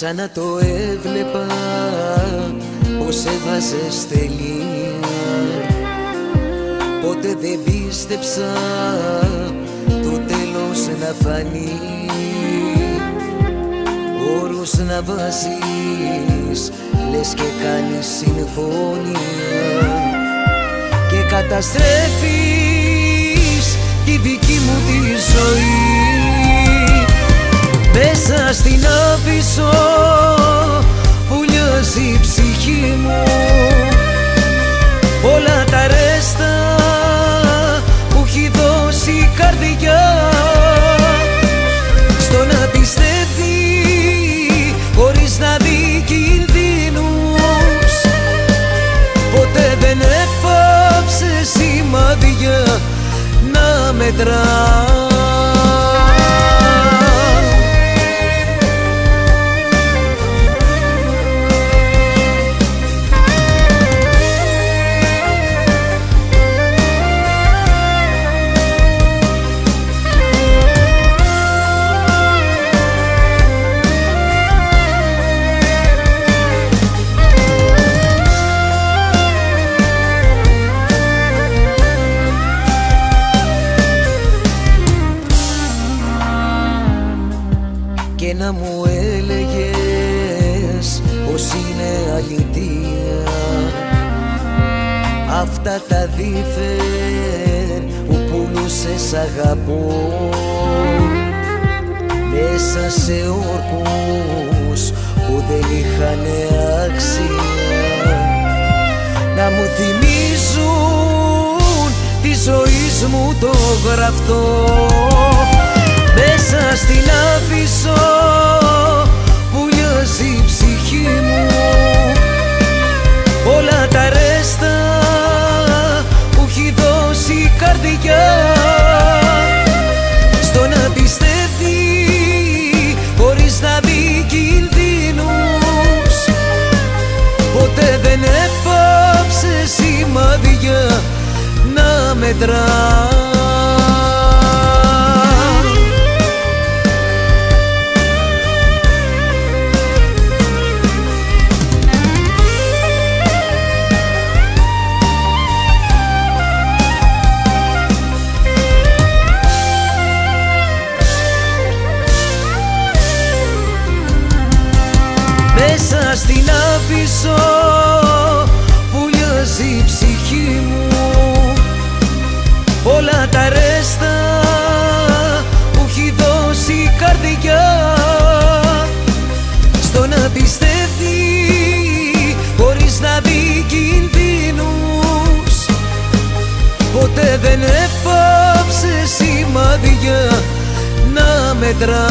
σαν να το έβλεπα πως έβαζες τελεία. Ποτέ δεν πίστεψα το τέλος να φανεί, όρους να βάζεις, λες και κάνεις συμφωνία και καταστρέφεις τη δική μου τη ζωή. Μέσα στην Άφησο βουλιάζει η ψυχή μου, όλα τα ρέστα που έχει δώσει η καρδιά, στο να πιστεύει χωρίς να δει κινδύνους. Ποτέ δεν έπαψε σημάδια να μετρά. Και να μου έλεγες πως είναι αλήθεια αυτά τα δίθεν που πουλούσες αγαπώ, μέσα σε όρκους που δεν είχαν αξία, να μου θυμίζουν τη ζωή μου το γραφτό. Μέσα στην Άφησο βουλιάζει η ψυχή μου, όλα τα ρέστα που έχει δώσει η καρδιά, στο να πιστεύει χωρίς να δει κινδύνους. Ποτέ δεν έπαψε σημάδια να μετρά. Μέσα στην Άφησο βουλιάζει η ψυχή μου, όλα τα ρέστα που έχει δώσει η καρδιά, στο να πιστεύει χωρίς να δει κινδύνους. Ποτέ δεν έπαψε σημάδια να μετρά.